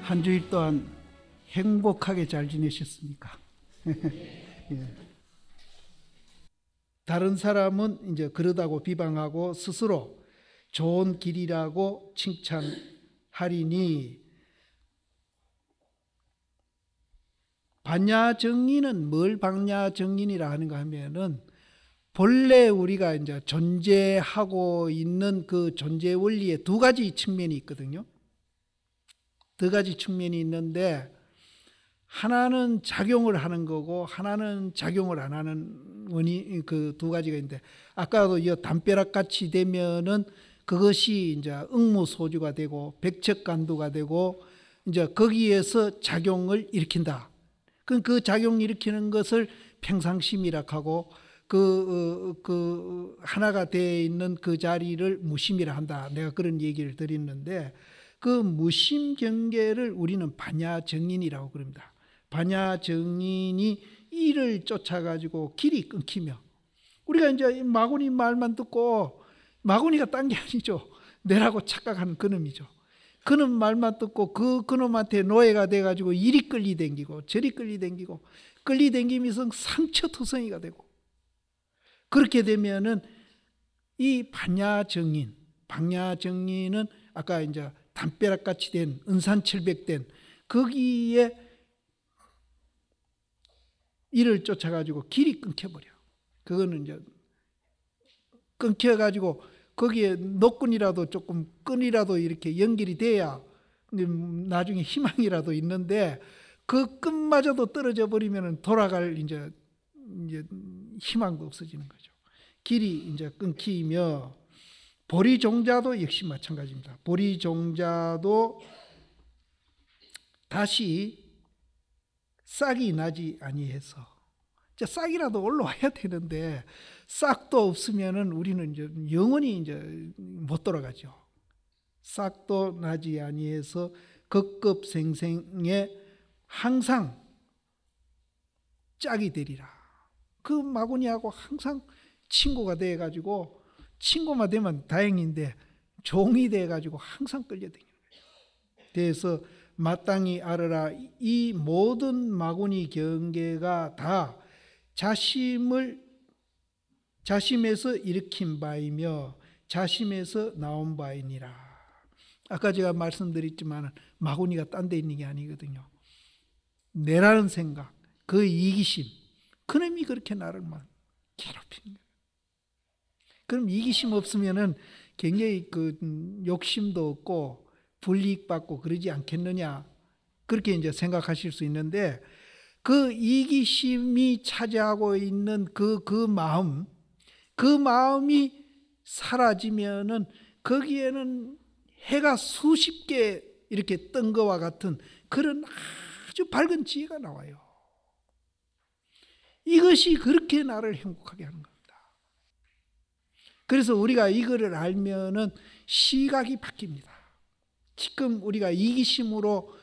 한 주일 동안 행복하게 잘 지내셨습니까? 예. 다른 사람은 이제 그러다고 비방하고 스스로 좋은 길이라고 칭찬하리니, 반야정인은 뭘 반야정인이라 하는가 하면은, 본래 우리가 이제 존재하고 있는 그 존재 원리에 두 가지 측면이 있거든요. 두 가지 측면이 있는데, 하나는 작용을 하는 거고 하나는 작용을 안 하는 원이, 그 두 가지가 있는데, 아까도 이 담벼락 같이 되면은 그것이 이제 응무소주가 되고 백척간두가 되고 이제 거기에서 작용을 일으킨다. 그 작용 일으키는 것을 평상심이라 하고, 그 하나가 되어 있는 그 자리를 무심이라 한다. 내가 그런 얘기를 드렸는데, 그 무심 경계를 우리는 반야정인이라고 그럽니다. 반야정인이 이를 쫓아가지고 길이 끊기며, 우리가 이제 마구니 말만 듣고, 마구니가 딴 게 아니죠. 내라고 착각하는 그놈이죠. 그놈 말만 듣고 그놈한테 노예가 돼가지고 이리 끌리댕기고 저리 끌리댕기고 끌리댕기면서 상처투성이가 되고, 그렇게 되면은 이 반야정인은 아까 이제 담벼락 같이 된 은산철백된 거기에 이를 쫓아가지고 길이 끊겨버려. 그거는 이제 끊겨가지고 거기에 노끈이라도 조금 끈이라도 이렇게 연결이 돼야 나중에 희망이라도 있는데, 그 끈마저도 떨어져 버리면 돌아갈 이제 희망도 없어지는 거죠. 길이 이제 끊기며, 보리종자도 역시 마찬가지입니다. 보리종자도 다시 싹이 나지 아니해서, 이제 싹이라도 올라와야 되는데 싹도 없으면은 우리는 이제 영원히 이제 못 돌아가죠. 싹도 나지 아니해서 급급생생에 항상 짝이 되리라. 그 마구니하고 항상 친구가 돼가지고, 친구만 되면 다행인데 종이 돼가지고 항상 끌려다니는 거예요. 그래서 마땅히 알아라. 이 모든 마구니 경계가 다 자심에서 일으킨 바이며 자심에서 나온 바이니라. 아까 제가 말씀드렸지만 마구니가 딴 데 있는 게 아니거든요. 내라는 생각, 그 이기심, 그놈이 그렇게 나를 막 괴롭히는 거예요. 그럼 이기심 없으면은 굉장히 그 욕심도 없고 불이익받고 그러지 않겠느냐, 그렇게 이제 생각하실 수 있는데, 그 이기심이 차지하고 있는 그 마음이 사라지면은 거기에는 해가 수십 개 이렇게 뜬 것과 같은 그런 아주 밝은 지혜가 나와요. 이것이 그렇게 나를 행복하게 하는 겁니다. 그래서 우리가 이거를 알면은 시각이 바뀝니다. 지금 우리가 이기심으로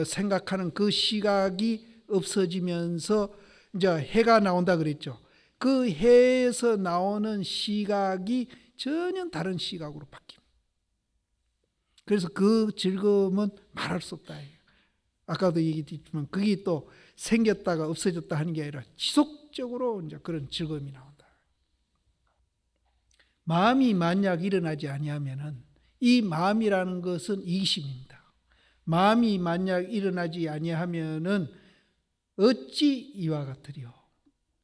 생각하는 그 시각이 없어지면서 이제 해가 나온다 그랬죠. 그 해에서 나오는 시각이 전혀 다른 시각으로 바뀝니다. 그래서 그 즐거움은 말할 수 없다. 아까도 얘기했지만 그게 또 생겼다가 없어졌다 하는 게 아니라 지속적으로 이제 그런 즐거움이 나온다. 마음이 만약 일어나지 아니하면은, 이 마음이라는 것은 이기심입니다. 마음이 만약 일어나지 아니하면은 어찌 이와 같으리요.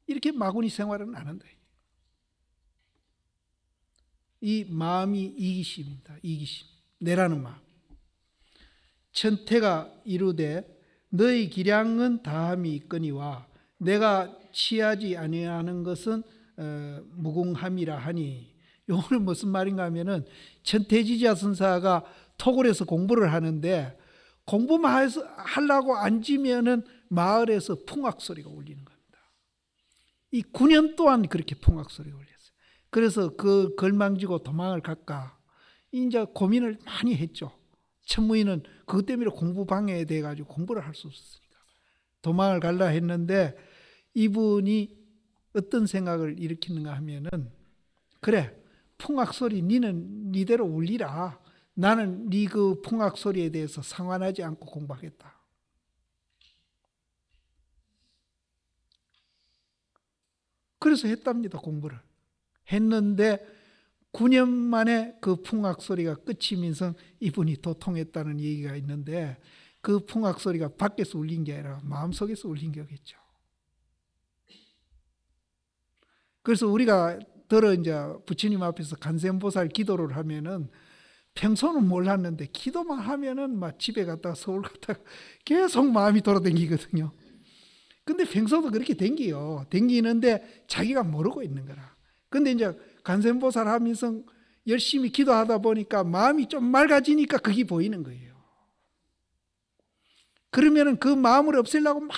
이렇게 마구니 생활은 안 한다. 이 마음이 이기심입니다. 이기심, 내라는 마음. 천태가 이르되 너희 기량은 다함이 있거니와 내가 취하지 아니하는 것은 무궁함이라 하니. 이거는 무슨 말인가 하면은, 천태지자 선사가 토굴에서 공부를 하는데 공부만 하려고 앉으면은 마을에서 풍악 소리가 울리는 겁니다. 이 9년 동안 그렇게 풍악 소리가 울렸어요. 그래서 그 걸망지고 도망을 갈까 이제 고민을 많이 했죠. 천무인은 그것 때문에 공부 방해에 대해 가지고 공부를 할 수 없었으니까 도망을 갈라 했는데, 이분이 어떤 생각을 일으키는가 하면은, 그래 풍악 소리 니는 니대로 울리라. 나는 네 그 풍악 소리에 대해서 상관하지 않고 공부하겠다. 그래서 했답니다. 공부를 했는데 9년 만에 그 풍악 소리가 끝이면서 이분이 도통했다는 얘기가 있는데, 그 풍악 소리가 밖에서 울린 게 아니라 마음속에서 울린 거겠죠. 그래서 우리가 이제 부처님 앞에서 간센보살 기도를 하면은, 평소는 몰랐는데 기도만 하면은 막 집에 갔다가 서울 갔다가 계속 마음이 돌아다니거든요. 근데 평소도 그렇게 댕기는데 자기가 모르고 있는 거라. 근데 이제 간센보살 하면서 열심히 기도하다 보니까 마음이 좀 맑아지니까 그게 보이는 거예요. 그러면은 그 마음을 없애려고 막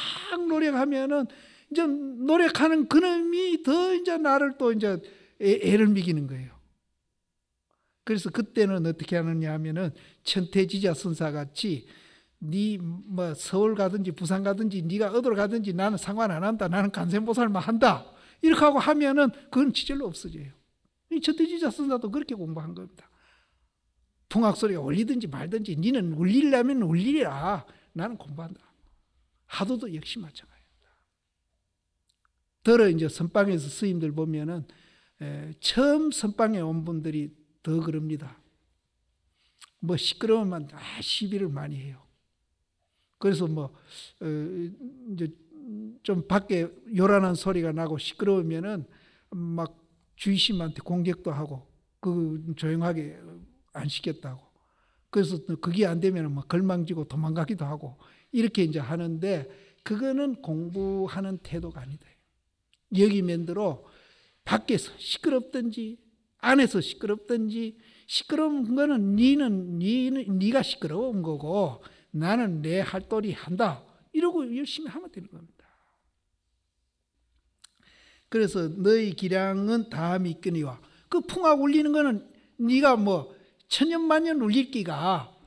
노력하면은 이제 노력하는 그놈이 더 이제 나를 또 이제 애를 미기는 거예요. 그래서 그때는 어떻게 하느냐 하면은 천태지자 선사 같이 네 뭐 서울 가든지 부산 가든지 네가 어디로 가든지 나는 상관 안 한다. 나는 간센보살만 한다. 이렇게 하고 하면은 그건 지절로 없어져요. 이 천태지자 선사도 그렇게 공부한 겁니다. 풍악 소리가 울리든지 말든지 니는 울리려면 울리라. 나는 공부한다. 하도도 역시 마찬가지입니다. 이제 선방에서 스님들 보면은 처음 선방에 온 분들이 더 그럽니다. 뭐 시끄러우면 시비를 많이 해요. 그래서 이제 좀 밖에 요란한 소리가 나고 시끄러우면은 막 주의심한테 공격도 하고 그 조용하게 안 시켰다고. 그래서 그게 안 되면 막 걸망지고 도망가기도 하고 이렇게 이제 하는데, 그거는 공부하는 태도가 아니다. 여기 맨대로 밖에서 시끄럽든지 안에서 시끄럽든지, 시끄러운 거는 네가 시끄러운 거고 나는 내 할도리 한다. 이러고 열심히 하면 되는 겁니다. 그래서 너희 기량은 다함이 있거니와, 그 풍악 울리는 거는 네가 뭐 천년만년 울릴 기가,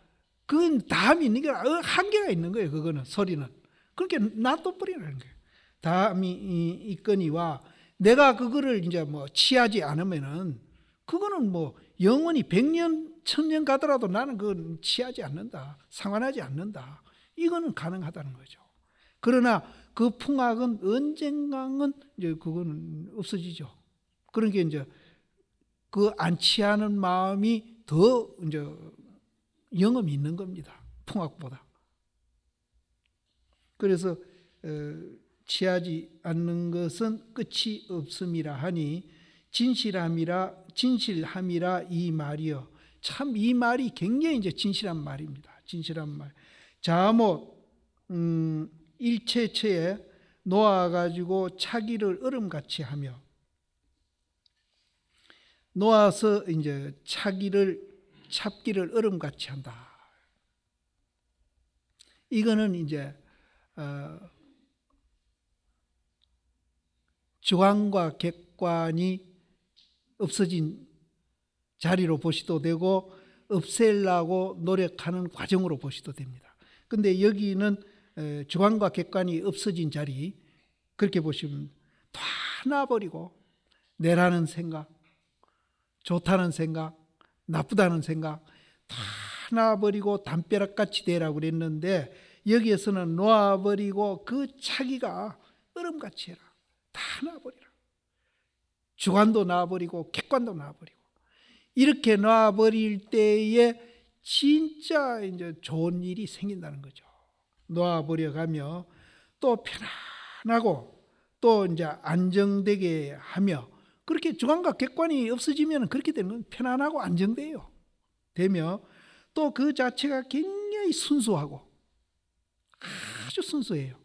그건 다함이 있는 게 한계가 있는 거예요. 그거는 소리는 그렇게 놔둬버리는 거예요. 다함이 있거니와, 내가 그거를 이제 뭐 취하지 않으면은 그거는 뭐 영원히 100년 1000년 가더라도 나는 그건 취하지 않는다. 상관하지 않는다. 이거는 가능하다는 거죠. 그러나 그 풍악은 언젠가는 이제 그거는 없어지죠. 그러니까 이제 그 안 취하는 마음이 더 이제 영험이 있는 겁니다. 풍악보다. 그래서 취하지 않는 것은 끝이 없음이라 하니 진실함이라 이 말이요. 참 이 말이 굉장히 이제 진실한 말입니다. 진실한 말. 자못 일체처에 놓아가지고 차기를 얼음같이 하며, 놓아서 이제 잡기를 얼음같이 한다. 이거는 이제 주관과 객관이 없어진 자리로 보시도 되고 없애려고 노력하는 과정으로 보시도 됩니다. 근데 여기는 주관과 객관이 없어진 자리, 그렇게 보시면 다 놔버리고 내라는 생각, 좋다는 생각, 나쁘다는 생각 다 놔버리고 담벼락같이 되라고 그랬는데, 여기에서는 놓아버리고 그 차기가 얼음같이 해라. 다 놔버리라. 주관도 놔버리고 객관도 놔버리고, 이렇게 놔버릴 때에 진짜 이제 좋은 일이 생긴다는 거죠. 놔버려가며 또 편안하고 또 이제 안정되게 하며, 그렇게 주관과 객관이 없어지면 그렇게 되는 건 편안하고 안정돼요. 되며 또 그 자체가 굉장히 순수하고, 아주 순수해요.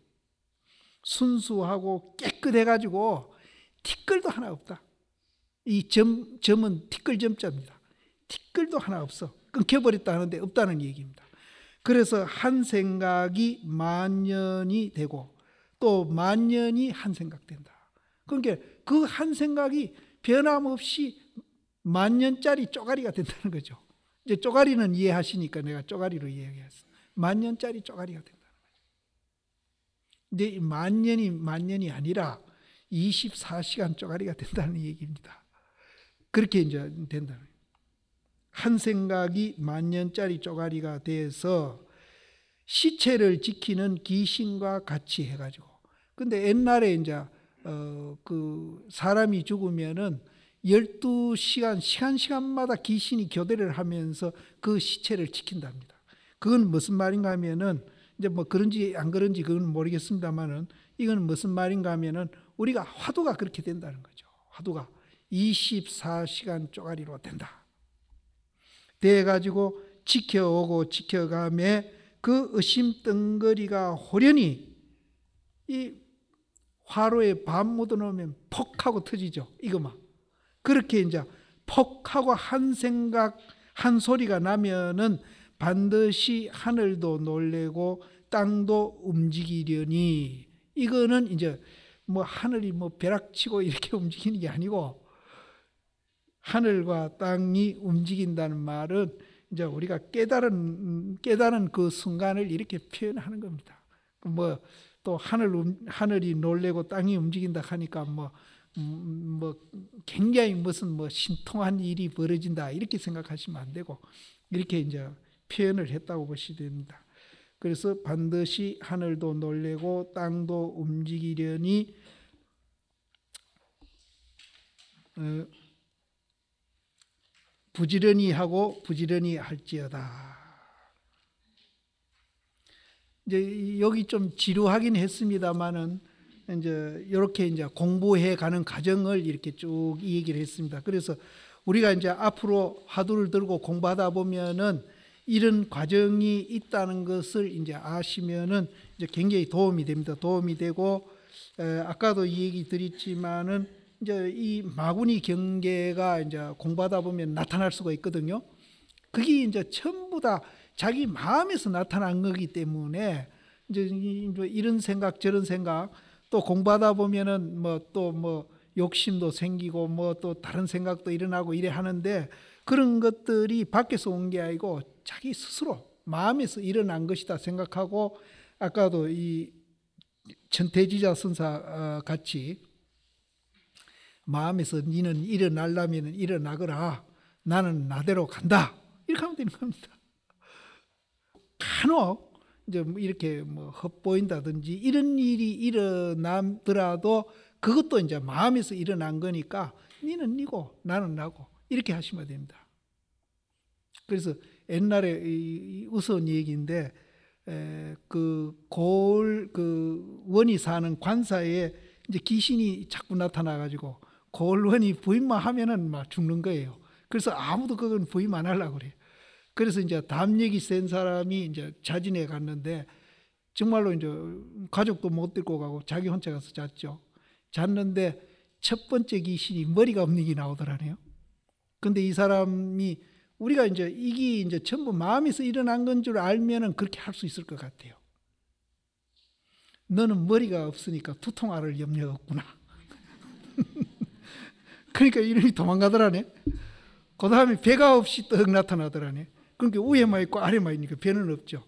순수하고 깨끗해가지고 티끌도 하나 없다. 이 점은 티끌점자입니다. 티끌도 하나 없어. 끊겨버렸다 하는데 없다는 얘기입니다. 그래서 한 생각이 만년이 되고 또 만년이 한 생각 된다. 그러니까 그 한 생각이 변함없이 만년짜리 쪼가리가 된다는 거죠. 이제 쪼가리는 이해하시니까 내가 쪼가리로 이야기했어. 만년짜리 쪼가리가 된다는 거죠. 근데 만년이 아니라 24시간 쪼가리가 된다는 얘기입니다. 그렇게 이제 된다는 거예요. 한 생각이 만년짜리 쪼가리가 돼서 시체를 지키는 귀신과 같이 해가지고. 근데 옛날에 이제 그 사람이 죽으면은 12시간 시간마다 귀신이 교대를 하면서 그 시체를 지킨답니다. 그건 무슨 말인가 하면은 이제 뭐 그런지 안 그런지 그건 모르겠습니다만은 이건 무슨 말인가 하면은 우리가 화두가 그렇게 된다는 거죠. 화두가 24시간 쪼가리로 된다. 돼가지고 지켜오고 지켜가며 그 의심덩거리가 호련히 이 화로에 밥 묻어놓으면 퍽 하고 터지죠. 이거만. 그렇게 이제 퍽 하고 한 생각, 한 소리가 나면은 반드시 하늘도 놀래고 땅도 움직이려니. 이거는 이제 뭐 하늘이 뭐 벼락치고 이렇게 움직이는 게 아니고 하늘과 땅이 움직인다는 말은 이제 우리가 깨달은 그 순간을 이렇게 표현하는 겁니다. 뭐 또 하늘이 놀래고 땅이 움직인다 하니까 뭐 굉장히 무슨 뭐 신통한 일이 벌어진다 이렇게 생각하시면 안 되고 이렇게 이제 표현을 했다고 보시면 됩니다. 그래서 반드시 하늘도 놀래고 땅도 움직이려니 부지런히 하고 부지런히 할지어다. 이제 여기 좀 지루하긴 했습니다만은 이제 이렇게 이제 공부해 가는 과정을 이렇게 쭉 이 얘기를 했습니다. 그래서 우리가 이제 앞으로 화두를 들고 공부하다 보면은 이런 과정이 있다는 것을 이제 아시면은 이제 굉장히 도움이 됩니다. 도움이 되고 아까도 이 얘기 드렸지만은 이제 이 마구니 경계가 이제 공부하다 보면 나타날 수가 있거든요. 그게 이제 전부 다 자기 마음에서 나타난 거기 때문에 이제 이런 생각 저런 생각 또 공부하다 보면은 뭐 또 뭐 욕심도 생기고 뭐 또 다른 생각도 일어나고 이래 하는데 그런 것들이 밖에서 온 게 아니고 자기 스스로 마음에서 일어난 것이다 생각하고 아까도 이 천태지자 선사 같이 마음에서 니는 일어나려면 일어나거라 나는 나대로 간다 이렇게 하면 되는 겁니다. 간혹 이제 이렇게 뭐 헛보인다든지 이런 일이 일어나더라도 그것도 이제 마음에서 일어난 거니까 니는 니고 나는 나고 이렇게 하시면 됩니다. 그래서 옛날에 우스운 얘기인데 그 원이 사는 관사에 이제 귀신이 자꾸 나타나 가지고 고을원이 부임만 하면은 막 죽는 거예요. 그래서 아무도 그건 부임 안 하려고 그래요. 그래서 이제 담력이 센 사람이 이제 자진해 갔는데 정말로 이제 가족도 못 데리고 가고 자기 혼자 가서 잤죠. 잤는데 첫 번째 귀신이 머리가 없는 게 나오더라네요. 근데 이 사람이 우리가 이제 이게 이제 전부 마음에서 일어난 건 줄 알면은 그렇게 할 수 있을 것 같아요. 너는 머리가 없으니까 두통 앓을 염려가 없구나. 그러니까 이름이 도망가더라네. 그 다음에 배가 없이 떡 나타나더라네. 그러니까 위에만 있고 아래만 있으니까 배는 없죠.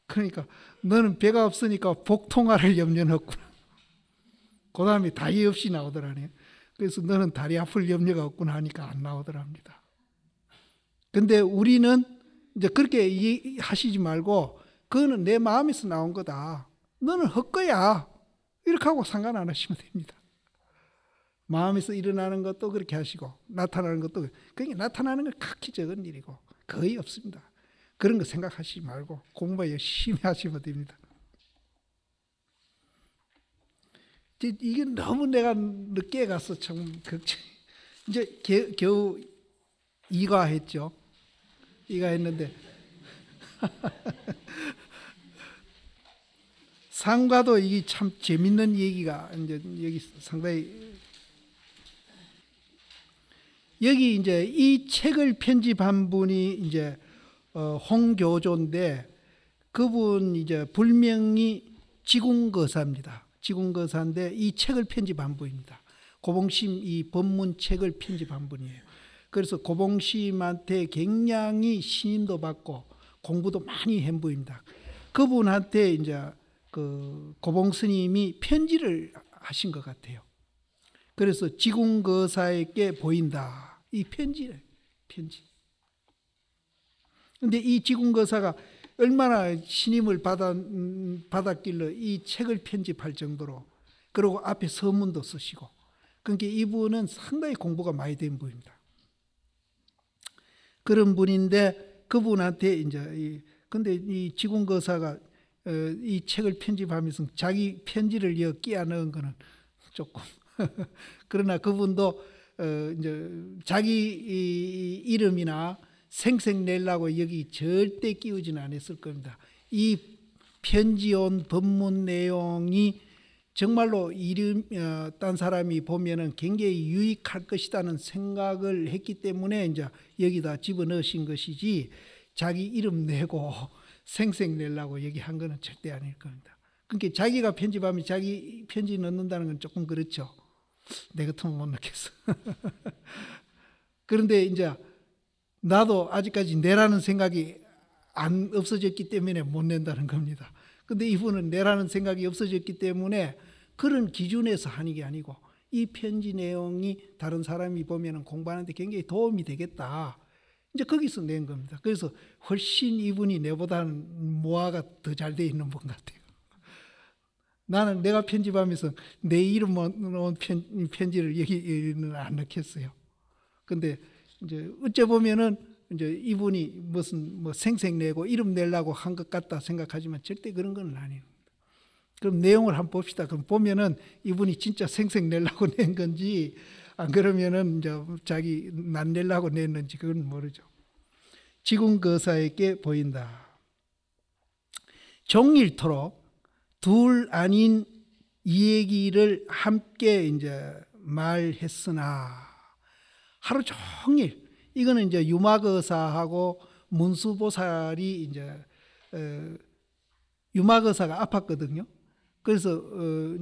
그러니까 너는 배가 없으니까 복통할 염려는 없구나. 그 다음에 다리 없이 나오더라네. 그래서 너는 다리 아플 염려가 없구나 하니까 안 나오더랍니다. 근데 우리는 이제 그렇게 하시지 말고 그거는 내 마음에서 나온 거다. 너는 헛거야. 이렇게 하고 상관 안 하시면 됩니다. 마음에서 일어나는 것도 그렇게 하시고 나타나는 것도 그게 나타나는 건 각기 적은 일이고 거의 없습니다. 그런 거 생각하시지 말고 공부 열심히 하시면 됩니다. 이게 너무 내가 늦게 가서 참 걱정. 이제 겨우 이과했죠. 이과했는데 상과도 이게 참 재밌는 얘기가 이제 여기 상당히 여기 이제 이 책을 편집한 분이 이제 홍교조인데 그분 이제 불명이 지궁거사입니다. 지궁거사인데 이 책을 편집한 분입니다. 고봉심 이 법문책을 편집한 분이에요. 그래서 고봉심한테 굉장히 신임도 받고 공부도 많이 한 분입니다. 그분한테 이제 그 고봉 스님이 편지를 하신 것 같아요. 그래서 지궁거사에게 보인다. 이 편지. 근데 이 지궁거사가 얼마나 신임을 받았길래 이 책을 편집할 정도로, 그리고 앞에 서문도 쓰시고, 그러니까 이분은 상당히 공부가 많이 된 분입니다. 그런 분인데 그분한테 이제 근데 이 지궁거사가 이 책을 편집하면서 자기 편지를 끼워 넣은 거는 조금 그러나 그분도 이제 자기 이름이나 생색 내려고 여기 절대 끼우지는 않았을 겁니다. 이 편지 온 법문 내용이 정말로 딴 사람이 보면은 굉장히 유익할 것이라는 생각을 했기 때문에 이제 여기다 집어넣으신 것이지, 자기 이름 내고 생색 내려고 얘기한 거는 절대 아닐 겁니다. 그러니까 자기가 편집하면 자기 편지 넣는다는 건 조금 그렇죠. 내 같으면 못 넣겠어. 그런데 이제 나도 아직까지 내라는 생각이 안 없어졌기 때문에 못 낸다는 겁니다. 근데 이분은 내라는 생각이 없어졌기 때문에 그런 기준에서 하는 게 아니고, 이 편지 내용이 다른 사람이 보면은 공부하는데 굉장히 도움이 되겠다, 이제 거기서 낸 겁니다. 그래서 훨씬 이분이 내보다는 모아가 더 잘 돼 있는 분 같아요. 나는 내가 편집하면서 내 이름 넣은 편지를 여기는 안 넣겠어요. 근데 이제 어째 보면은 이제 이분이 무슨 생색 내고 이름 내려고 한 것 같다 생각하지만 절대 그런 건 아니에요. 그럼 내용을 한번 봅시다. 그럼 보면은 이분이 진짜 생색 내려고 낸 건지, 안 그러면은 이제 자기 난 내려고 냈는지 그건 모르죠. 지궁거사에게 보인다. 종일토록 둘 아닌 이 얘기를 함께 이제 말했으나, 하루 종일, 이거는 이제 유마거사하고 문수보살이 이제 유마거사가 아팠거든요. 그래서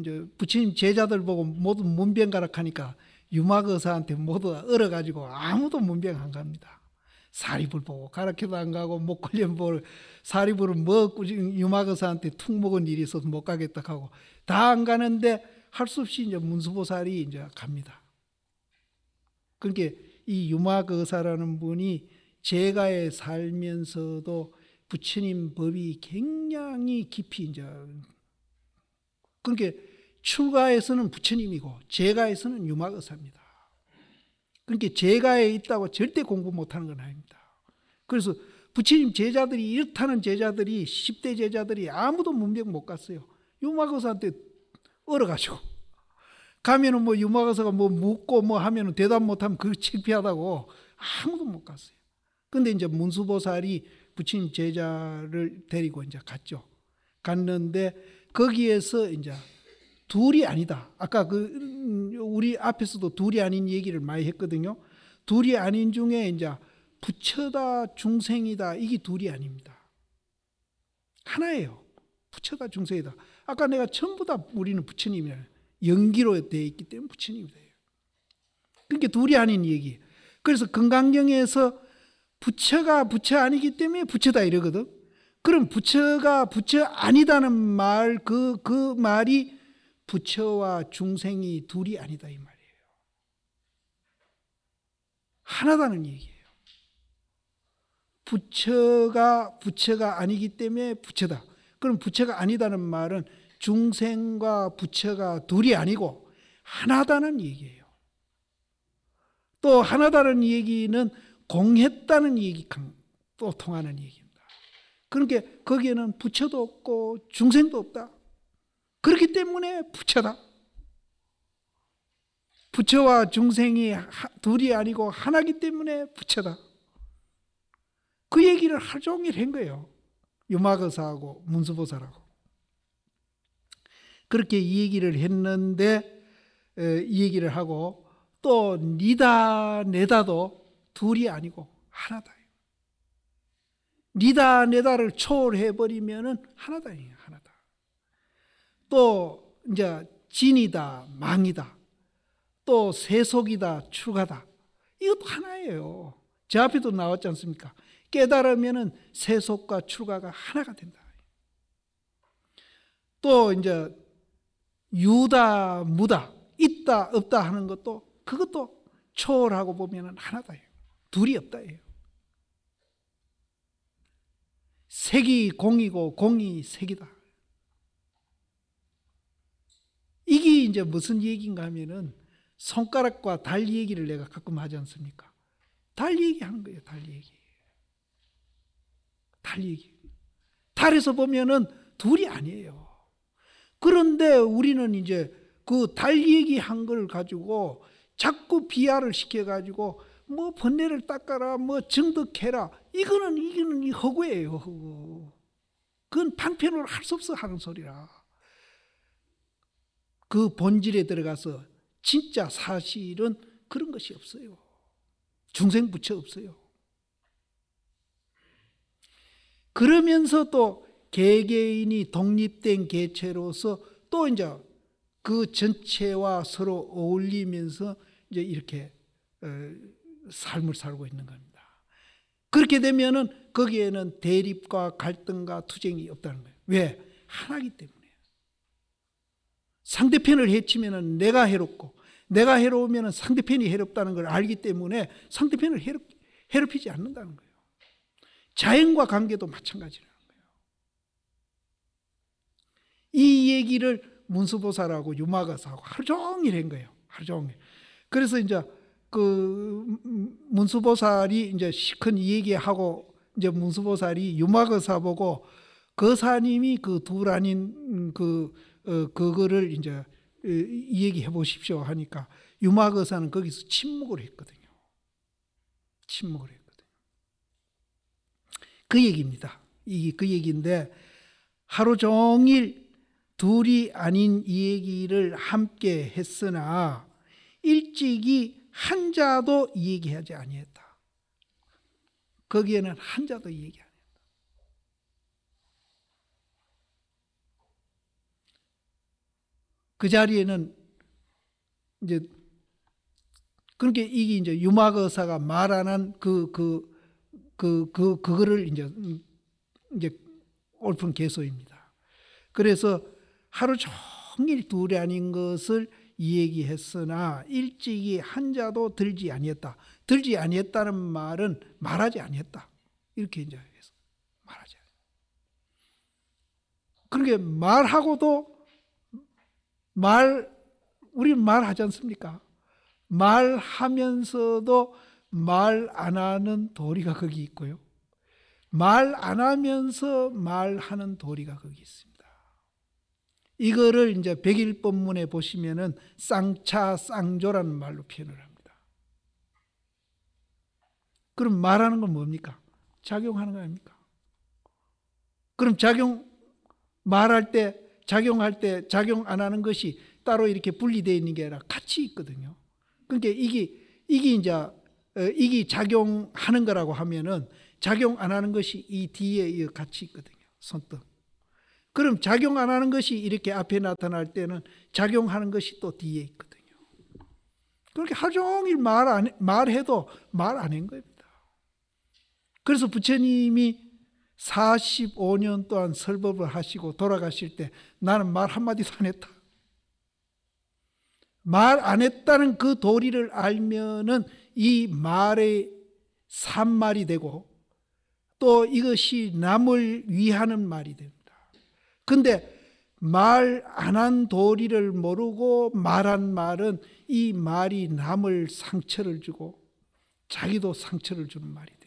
이제 부처님 제자들 보고 모두 문병가락 하니까 유마거사한테 모두 얼어가지고 아무도 문병 안 갑니다. 사리불 보고 가락해도 안 가고, 목걸림 보고 사리불을 먹고 유마거사한테 툭 먹은 일이 있어서 못 가겠다 하고 다 안 가는데 할 수 없이 이제 문수보살이 이제 갑니다. 그러니까 이 유마거사라는 분이 제가에 살면서도 부처님 법이 굉장히 깊이 이제, 그러니까 출가에서는 부처님이고 제가에서는 유마거사입니다. 그러니까 제가에 있다고 절대 공부 못하는 건 아닙니다. 그래서 부처님 제자들이, 이렇다는 제자들이 10대 제자들이 아무도 문병 못 갔어요. 유마거사한테 얼어가지고 가면은 유마거사가 묻고 하면은 대답 못하면 그거 창피하다고 아무도 못 갔어요. 근데 이제 문수보살이 부처님 제자를 데리고 이제 갔죠. 갔는데 거기에서 이제 둘이 아니다. 아까 우리 앞에서도 둘이 아닌 얘기를 많이 했거든요. 둘이 아닌 중에 이제 부처다 중생이다, 이게 둘이 아닙니다. 하나예요. 부처다 중생이다. 아까 내가 전부 다 우리는 부처님이라, 연기로 되어 있기 때문에 부처님이 돼요. 그러니까 둘이 아닌 얘기. 그래서 금강경에서 부처가 부처 아니기 때문에 부처다 이러거든. 그럼 부처가 부처 아니다는 말, 그 말이 부처와 중생이 둘이 아니다 이 말이에요. 하나다는 얘기예요. 부처가 아니기 때문에 부처다. 그럼 부처가 아니다는 말은 중생과 부처가 둘이 아니고 하나다는 얘기예요. 또 하나다는 얘기는 공했다는 얘기가 또 통하는 얘기입니다. 그러니까 거기에는 부처도 없고 중생도 없다. 그렇기 때문에 부처다. 부처와 중생이 둘이 아니고 하나이기 때문에 부처다. 그 얘기를 하루 종일 한 거예요. 유마거사하고 문수보살하고. 그렇게 이 얘기를 했는데, 이 얘기를 하고 또 니다 내다도 둘이 아니고 하나다. 니다 내다를 초월해버리면은 하나다. 하나다. 또 이제 진이다, 망이다, 또 세속이다, 출가다, 이것도 하나예요. 제 앞에도 나왔지 않습니까? 깨달으면은 세속과 출가가 하나가 된다. 또 이제 유다, 무다, 있다, 없다 하는 것도, 그것도 초월하고 보면은 하나다. 둘이 없다예요. 색이 공이고 공이 색이다. 이게 이제 무슨 얘기인가 하면은 손가락과 달 얘기를 내가 가끔 하지 않습니까? 달 얘기하는 거예요. 달 얘기. 달 얘기. 달에서 보면은 둘이 아니에요. 그런데 우리는 이제 그 달 얘기한 걸 가지고 자꾸 비하를 시켜가지고 뭐 번뇌를 닦아라, 뭐 정득해라. 이거는 이 허구예요, 허구. 그건 방편으로 할 수 없어 하는 소리라. 그 본질에 들어가서 진짜 사실은 그런 것이 없어요. 중생부처 없어요. 그러면서 또 개개인이 독립된 개체로서 또 이제 그 전체와 서로 어울리면서 이제 이렇게 삶을 살고 있는 겁니다. 그렇게 되면은 거기에는 대립과 갈등과 투쟁이 없다는 거예요. 왜? 하나이기 때문에. 상대편을 해치면은 내가 해롭고, 내가 해로우면은 상대편이 해롭다는 걸 알기 때문에 상대편을 해롭히지 않는다는 거예요. 자연과 관계도 마찬가지라는 거예요. 이 얘기를 문수보살하고 유마가사하고 하루 종일 한 거예요. 하루 종일. 그래서 이제 그 문수보살이 이제 시큰 얘기하고 이제 문수보살이 유마거사 보고 거사님이 그 둘 아닌 그거를 이제 얘기해 보십시오 하니까 유마거사는 거기서 침묵을 했거든요. 침묵을 했거든요. 그 얘기입니다. 이게 그 얘기인데 하루 종일 둘이 아닌 이 얘기를 함께 했으나 일찍이 한 자도 이 얘기하지 아니했다. 거기에는 한 자도 이 얘기 안 했다. 그 자리에는 이제 그렇게 이게 이제 유마거사가 말하는 그거를 이제 옳은 개소입니다. 그래서 하루 종일 둘이 아닌 것을 이 얘기했으나 일찍이 한 자도 들지 아니했다. 들지 아니했다는 말은 말하지 아니했다. 이렇게 이제 해서 말하지 아니했다. 그러니까 말하고도 우리는 말하지 않습니까? 말하면서도 말 안 하는 도리가 거기 있고요. 말 안 하면서 말하는 도리가 거기 있습니다. 이거를 이제 백일법문에 보시면은 쌍차 쌍조라는 말로 표현을 합니다. 그럼 말하는 건 뭡니까? 작용하는 거 아닙니까? 그럼 말할 때, 작용할 때 작용 안 하는 것이 따로 이렇게 분리되어 있는 게 아니라 같이 있거든요. 그러니까 이게 작용하는 거라고 하면은 작용 안 하는 것이 이 뒤에 같이 있거든요. 손등. 그럼 작용 안 하는 것이 이렇게 앞에 나타날 때는 작용하는 것이 또 뒤에 있거든요. 그렇게 하루 종일 말해도 말 안 한 겁니다. 그래서 부처님이 45년 동안 설법을 하시고 돌아가실 때 나는 말 한마디도 안 했다. 말 안 했다는 그 도리를 알면은 이 말의 산말이 되고 또 이것이 남을 위하는 말이 됩니다. 근데 말 안 한 도리를 모르고 말한 말은 이 말이 남을 상처를 주고 자기도 상처를 주는 말이 됩니다.